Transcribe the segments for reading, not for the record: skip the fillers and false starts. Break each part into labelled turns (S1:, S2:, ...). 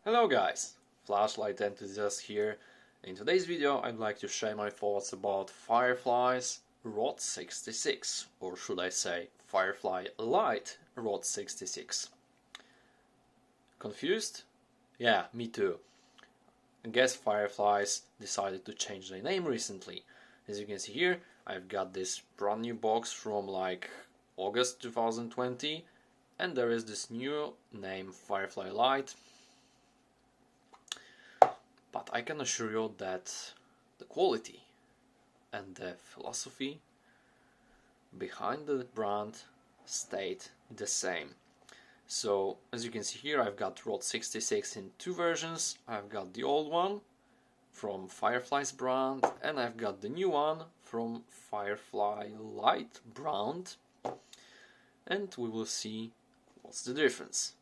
S1: Hello guys, Flashlight Enthusiast here. In today's video I'd like to share my thoughts about FireFlies Rot66, or should I say FireFlyLite Rot66. Confused? Yeah, me too. I guess Fireflies decided to change their name recently. As you can see here, I've got this brand new box from like August 2020, and there is this new name FireFlyLite. But I can assure you that the quality and the philosophy behind the brand stayed the same. So as you can see here, I've got Rot66 in two versions. I've got the old one from FireFlies brand, and I've got the new one from FireFlyLite brand, and we will see what's the difference.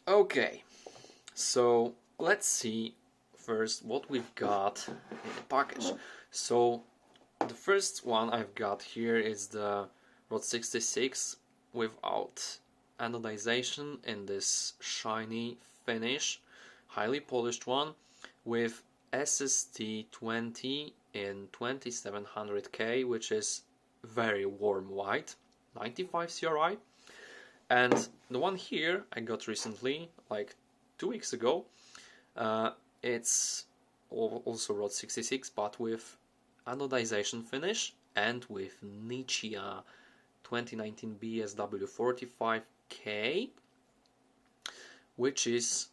S1: Okay, so let's see first what we've got in the package. So the first one I've got here is the Rot66 without anodization in this shiny finish, highly polished one with SST20 in 2700K, which is very warm white, 95 CRI. And the one here I got recently, like 2 weeks ago, it's also Rot66 but with anodization finish and with Nichia 2019 BSW45K, which is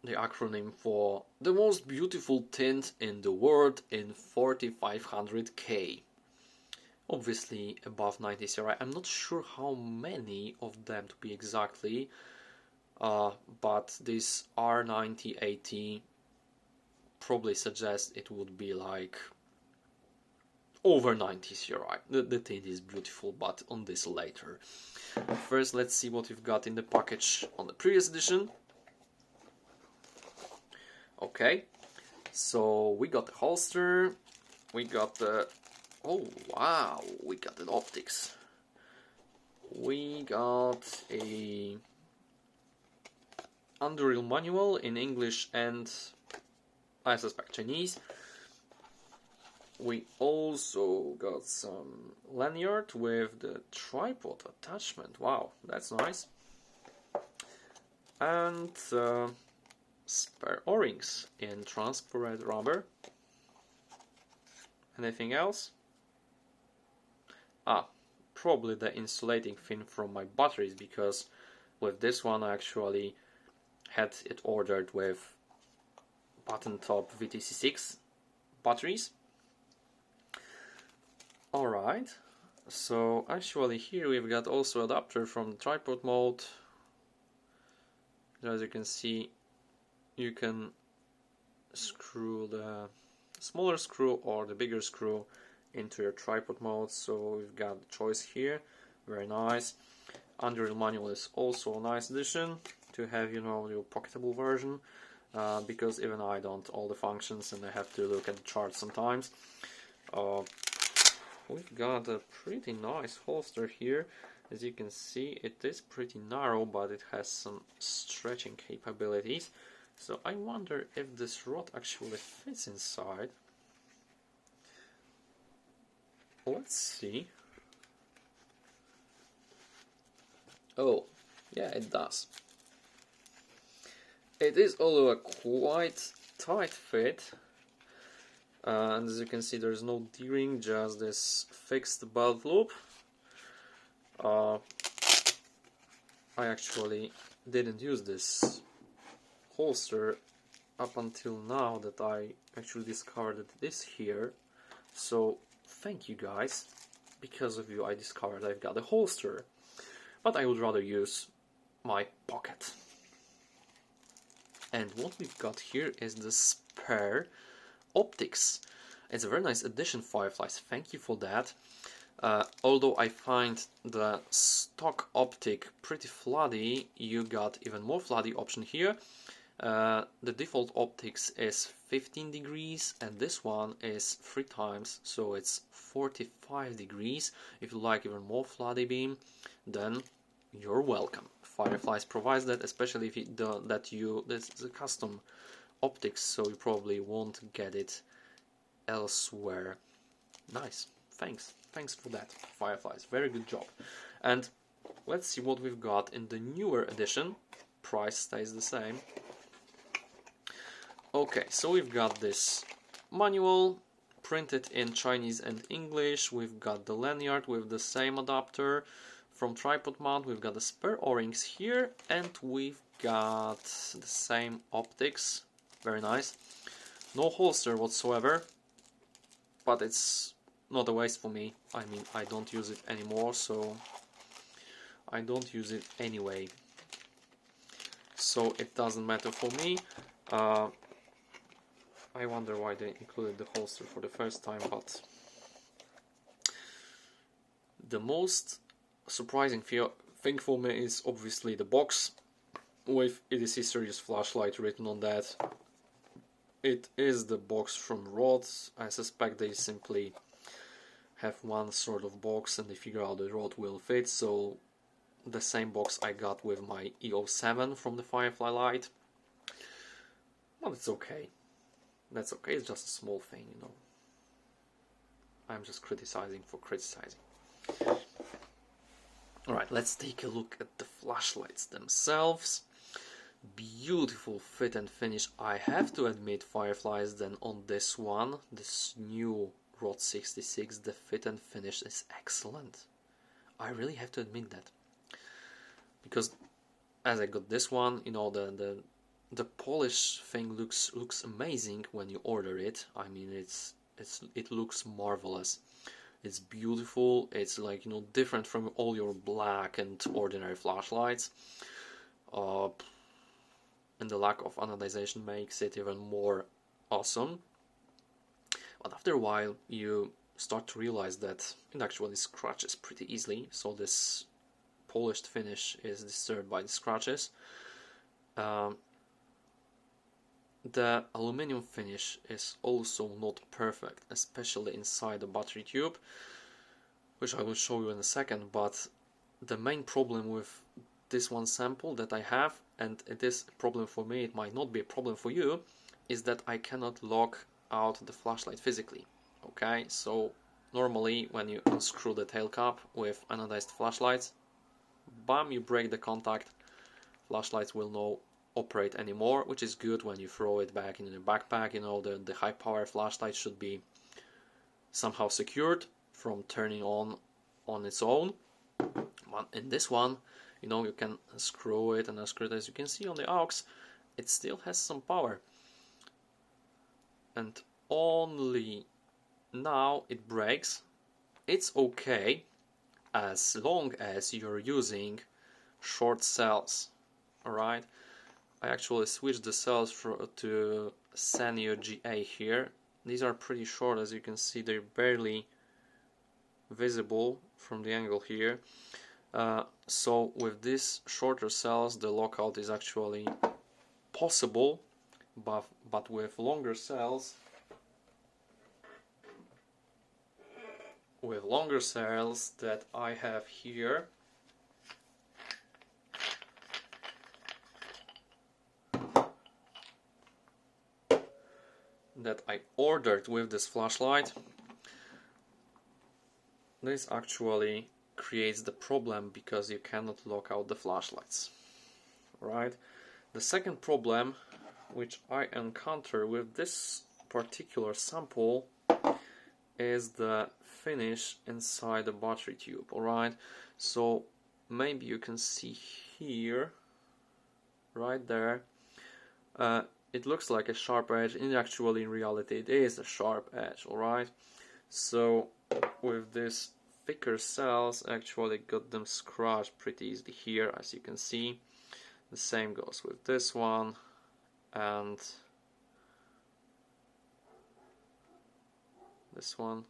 S1: the acronym for the most beautiful tint in the world in 4500K. Obviously above 90 CRI. I'm not sure how many of them to be exactly, but this R9080 probably suggests it would be like over 90 CRI. The tint is beautiful, but on this later. First, let's see what we've got in the package on the previous edition. Okay, so we got the holster, we got the... Oh wow, we got the optics. We got a Anduril manual in English and I suspect Chinese. We also got some lanyard with the tripod attachment. Wow, that's nice. And spare O-rings in transparent rubber. Anything else? Probably the insulating fin from my batteries, because with this one I actually had it ordered with button top VTC6 batteries. Alright, so actually here we've got also adapter from the tripod mode. As you can see, you can screw the smaller screw or the bigger screw into your tripod mode, so we've got the choice here. Very nice. Anduril manual is also a nice addition to have, you know, your pocketable version, because even I don't all the functions and I have to look at the chart sometimes. We've got a pretty nice holster here. As you can see, it is pretty narrow, but it has some stretching capabilities. So I wonder if this rod actually fits inside. Let's see. Oh, yeah, it does. It is although a quite tight fit, and as you can see, there's no D-ring, just this fixed belt loop. I actually didn't use this holster up until now that I actually discovered that it is here. So thank you guys, because of you I discovered I've got a holster, but I would rather use my pocket. And what we've got here is the spare optics. It's a very nice addition, Fireflies, thank you for that. Although I find the stock optic pretty floody, you got even more floody option here. The default optics is 15 degrees and this one is 3 times, so it's 45 degrees. If you like even more floody beam, then you're welcome. FireFlies provides that, especially if this is a custom optics, so you probably won't get it elsewhere. Nice, thanks for that, FireFlies, very good job. And let's see what we've got in the newer edition. Price stays the same. Okay, so we've got this manual printed in Chinese and English. We've got the lanyard with the same adapter from tripod mount. We've got the spare O-rings here, and we've got the same optics. Very nice. No holster whatsoever, but it's not a waste for me. I mean, I don't use it anymore, so I don't use it anyway. So it doesn't matter for me. I wonder why they included the holster for the first time, but the most surprising thing for me is obviously the box with EDC series flashlight written on that. It is the box from Rot. I suspect they simply have one sort of box and they figure out the Rot will fit, so the same box I got with my EO7 from the FireFlyLite. Well, it's okay. That's okay, it's just a small thing, you know. I'm just criticizing for criticizing. Alright, let's take a look at the flashlights themselves. Beautiful fit and finish. I have to admit, FireFlies, then on this one, this new Rot66, the fit and finish is excellent. I really have to admit that. Because as I got this one, you know, the polish thing looks amazing when you order it. I mean, it looks marvelous. It's beautiful. It's like, you know, different from all your black and ordinary flashlights. And the lack of anodization makes it even more awesome. But after a while, you start to realize that it actually scratches pretty easily. So this polished finish is disturbed by the scratches. The aluminum finish is also not perfect, especially inside the battery tube, which I will show you in a second. But the main problem with this one sample that I have, and it is a problem for me, it might not be a problem for you, is that I cannot lock out the flashlight physically. Okay, so normally when you unscrew the tail cap with anodized flashlights, bam, you break the contact, flashlights will not operate anymore, which is good when you throw it back in the backpack. You know, the high power flashlight should be somehow secured from turning on its own. But in this one, you know, you can screw it and unscrew it. As you can see on the aux, it still has some power, and only now it breaks. It's okay as long as you're using short cells. Alright, I actually switched the cells to Sanyo GA here. These are pretty short, as you can see. They're barely visible from the angle here. So with these shorter cells, the lockout is actually possible, but with longer cells, that I have here, that I ordered with this flashlight, this actually creates the problem because you cannot lock out the flashlights. Right? The second problem which I encounter with this particular sample is the finish inside the battery tube. Alright, so maybe you can see here, right there, it looks like a sharp edge, and actually in reality it is a sharp edge. Alright, so with this thicker cells, actually got them scratched pretty easily here, as you can see. The same goes with this one, and this one.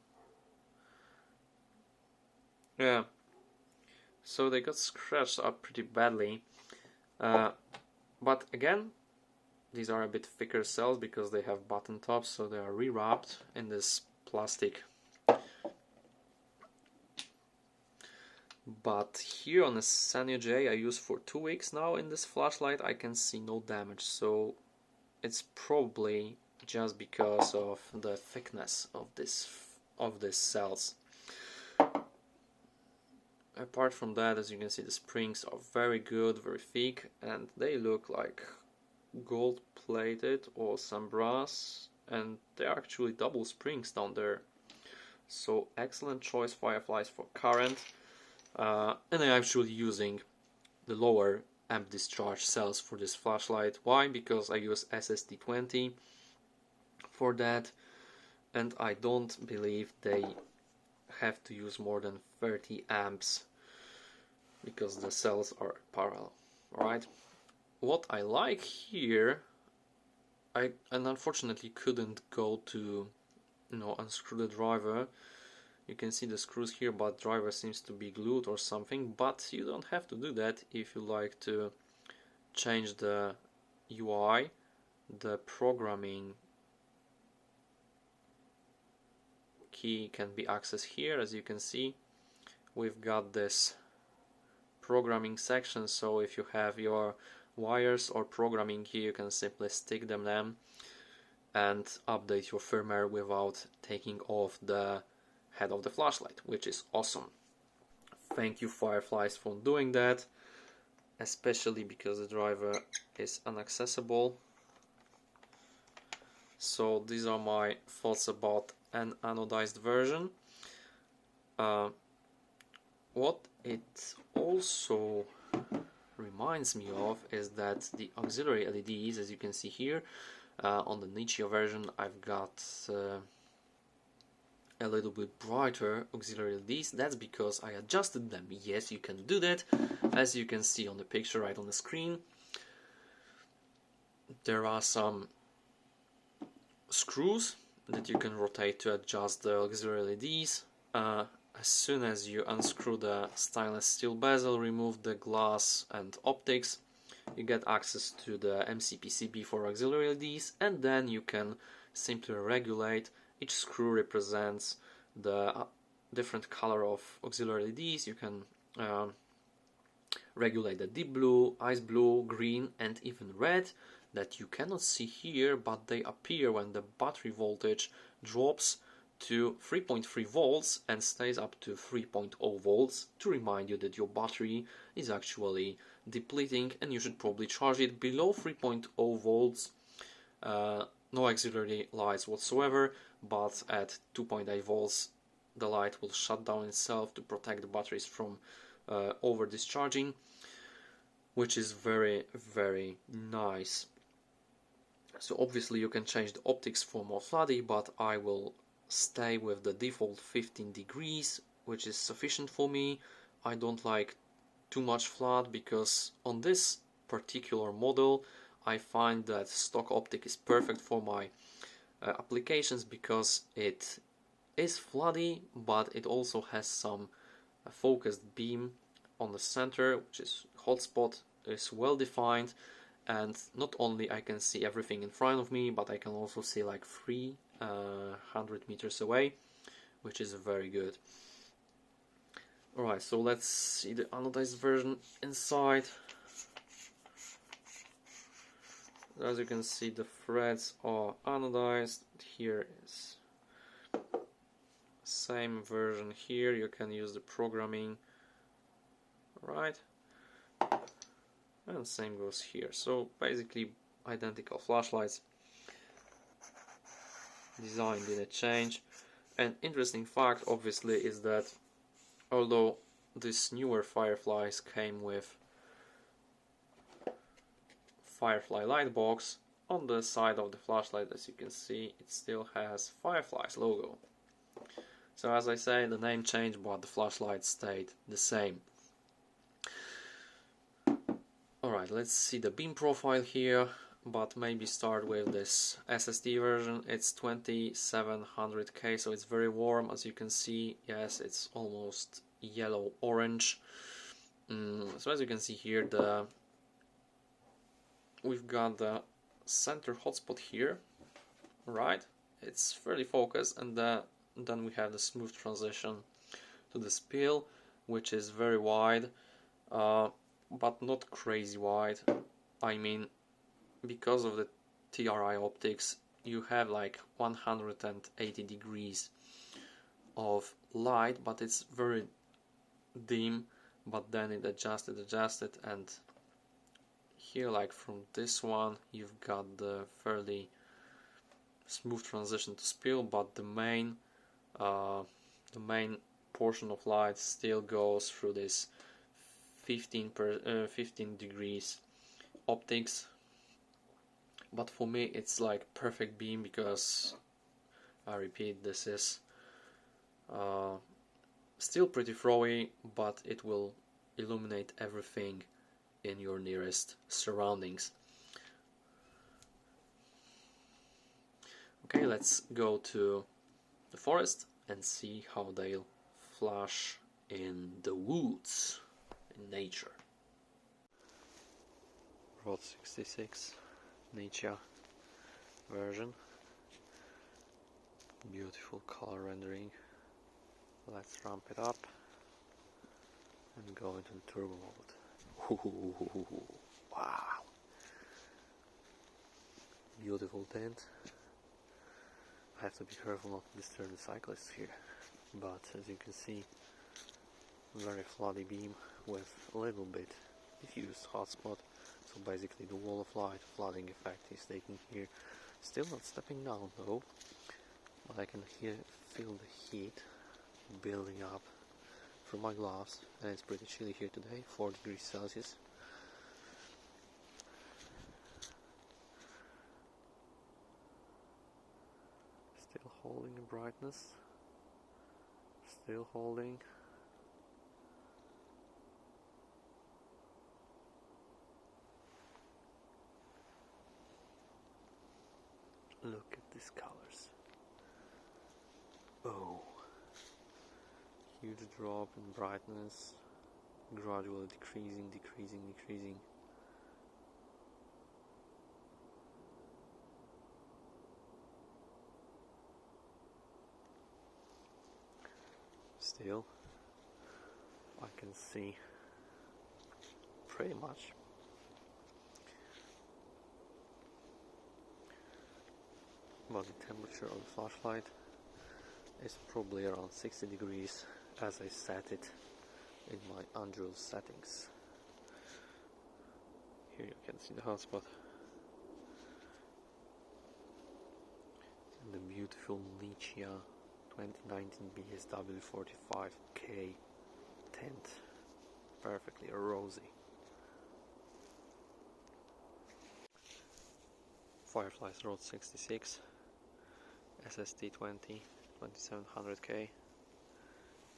S1: Yeah, so they got scratched up pretty badly, but again, These are a bit thicker cells because they have button tops, so they are rewrapped in this plastic. But here on the Sanyo J I use for 2 weeks now in this flashlight, I can see no damage, so it's probably just because of the thickness of these cells. Apart from that, as you can see, the springs are very good, very thick, and they look like gold plated or some brass, and they're actually double springs down there. So excellent choice, FireFlies, for current. And I'm actually using the lower amp discharge cells for this flashlight. Why? Because I use SST20 for that, and I don't believe they have to use more than 30 amps because the cells are parallel. Alright, what I like here, I unfortunately couldn't go to unscrew the driver. You can see the screws here, but driver seems to be glued or something, but you don't have to do that if you like to change the UI. The programming key can be accessed here. As you can see, we've got this programming section, so if you have your wires or programming key, you can simply stick them in and update your firmware without taking off the head of the flashlight, which is awesome. Thank you, FireFlies, for doing that, especially because the driver is inaccessible. So these are my thoughts about an anodized version. What it also reminds me of is that the auxiliary LEDs, as you can see here, on the Nichia version, I've got a little bit brighter auxiliary LEDs. That's because I adjusted them. Yes, you can do that. As you can see on the picture right on the screen, there are some screws that you can rotate to adjust the auxiliary LEDs. As soon as you unscrew the stainless steel bezel, remove the glass and optics, you get access to the MCPCB for auxiliary LEDs, and then you can simply regulate. Each screw represents the different color of auxiliary LEDs. You can regulate the deep blue, ice blue, green, and even red that you cannot see here, but they appear when the battery voltage drops to 3.3 volts and stays up to 3.0 volts to remind you that your battery is actually depleting and you should probably charge it. Below 3.0 volts, no auxiliary lights whatsoever, but at 2.8 volts the light will shut down itself to protect the batteries from over discharging, which is very, very nice. So obviously you can change the optics for more floody, but I will stay with the default 15 degrees, which is sufficient for me. I don't like too much flood because on this particular model I find that stock optic is perfect for my applications because it is floody, but it also has some focused beam on the center, which is hotspot, is well defined, and not only I can see everything in front of me, but I can also see like 300 meters away, which is very good. Alright, so let's see the anodized version inside. As you can see, the threads are anodized. Here is same version here. You can use the programming, right? And same goes here. So basically identical flashlights. Design didn't change. An interesting fact obviously is that although these newer FireFlies came with FireFlyLite box, on the side of the flashlight, as you can see, it still has FireFlies logo. So as I say, the name changed, but the flashlight stayed the same. Alright, let's see the beam profile here, but maybe start with this SST version. It's 2700K, so it's very warm, as you can see. Yes, it's almost yellow-orange. So as you can see here, we've got the center hotspot here, right? It's fairly focused, and then we have the smooth transition to the spill, which is very wide, but not crazy wide. I mean, because of the TRI optics, you have like 180 degrees of light, but it's very dim, but then it adjusted, and here, like from this one, you've got the fairly smooth transition to spill, but the main portion of light still goes through this 15 degrees optics. But for me it's like perfect beam, because I repeat, this is still pretty throwy, but it will illuminate everything in your nearest surroundings. Okay, let's go to the forest and see how they'll flash in the woods, in nature. Rot66 Nietzsche version. Beautiful color rendering. Let's ramp it up and go into the turbo mode. Wow! Beautiful tint. I have to be careful not to disturb the cyclists here, but as you can see, very floody beam with a little bit diffused hotspot. So basically the wall of light flooding effect is taken here. Still not stepping down though, but I can feel the heat building up from my gloves, and it's pretty chilly here today, 4 degrees Celsius. Still holding the brightness, still holding. Look at these colors. Oh, huge drop in brightness, gradually decreasing. Still, I can see pretty much but the temperature of the flashlight is probably around 60 degrees as I set it in my Anduril settings. Here you can see the hotspot and the beautiful Nietzsche 2019 BSW 45K tint, perfectly rosy. FireFlies Rot66 SST20 2700K.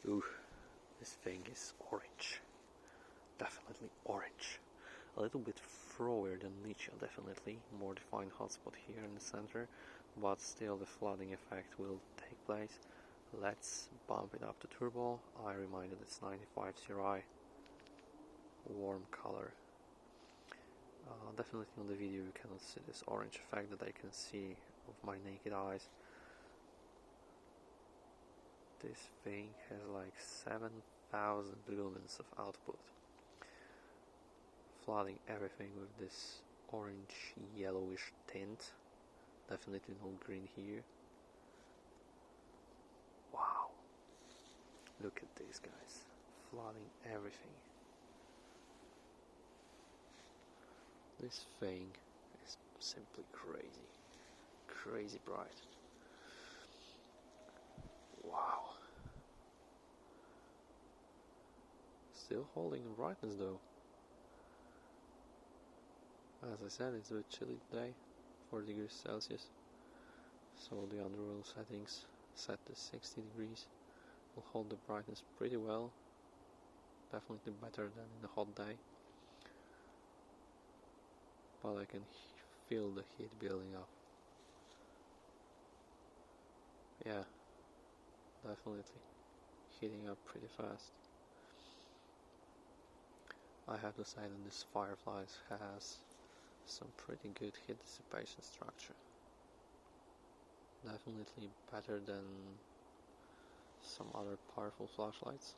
S1: Ooh, this thing is orange, definitely orange. A little bit throwier than Nietzsche, definitely. More defined hotspot here in the center, but still the flooding effect will take place. Let's bump it up to turbo. I reminded it's 95 CRI, warm color. Definitely on the video you cannot see this orange effect that I can see of my naked eyes. This thing has like 7,000 lumens of output, flooding everything with this orange yellowish tint. Definitely no green here. Wow, look at these guys, flooding everything. This thing is simply crazy bright. Wow. Still holding the brightness though. As I said, it's a bit chilly today, 4 degrees Celsius. So the Anduril settings set to 60 degrees will hold the brightness pretty well. Definitely better than in a hot day. But I can feel the heat building up. Yeah, definitely heating up pretty fast. I have to say that this FireFlies has some pretty good heat dissipation structure. Definitely better than some other powerful flashlights.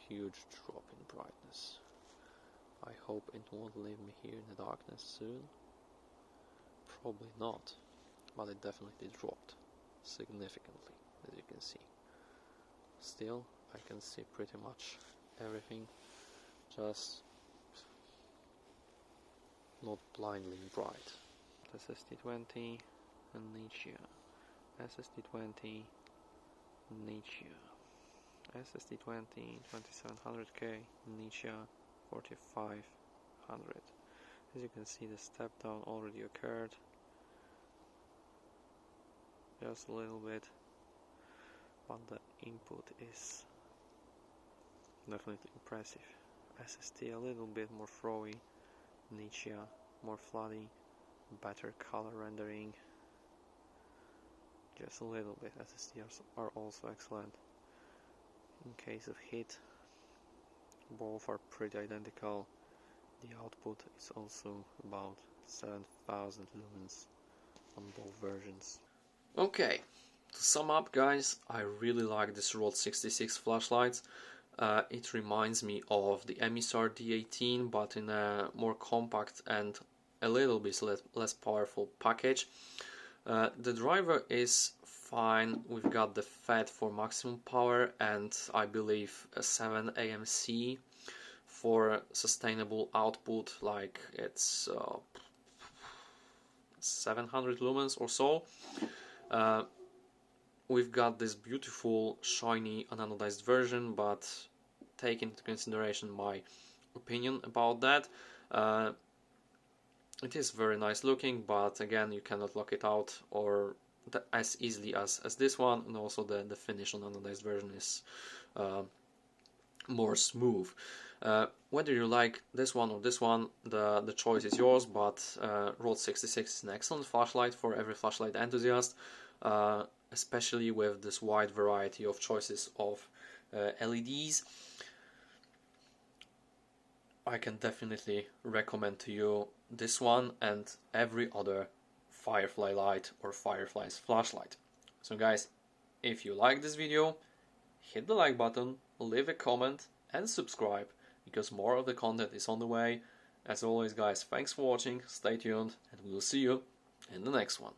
S1: Huge drop in brightness. I hope it won't leave me here in the darkness soon. Probably not, but it definitely dropped significantly, as you can see. Still, I can see pretty much everything, just not blindly bright. SST20 and Nietzsche. SST20 Nietzsche. SST20 2700K Nietzsche 4500. As you can see, the step down already occurred. Just a little bit, but the input is definitely impressive. SST a little bit more throwy, Nietzsche more floody, better color rendering. Just a little bit. SSTs are also excellent. In case of heat, both are pretty identical. The output is also about 7000 lumens on both versions. Okay, to sum up, guys, I really like this Rot66 flashlight. It reminds me of the Emissar D18, but in a more compact and a little bit less powerful package. The driver is fine. We've got the FET for maximum power, and I believe a 7 AMC for sustainable output, like it's 700 lumens or so. We've got this beautiful shiny anodized version, but take into consideration my opinion about that. It is very nice looking, but again, you cannot lock it out or as easily as this one, and also the finish on anodized version is more smooth. Whether you like this one or this one, the choice is yours, but Rot66 is an excellent flashlight for every flashlight enthusiast, especially with this wide variety of choices of LEDs. I can definitely recommend to you this one and every other FireFlyLite or FireFlies flashlight. So guys, if you like this video, hit the like button, leave a comment and subscribe, because more of the content is on the way. As always, guys, thanks for watching, stay tuned, and we'll see you in the next one.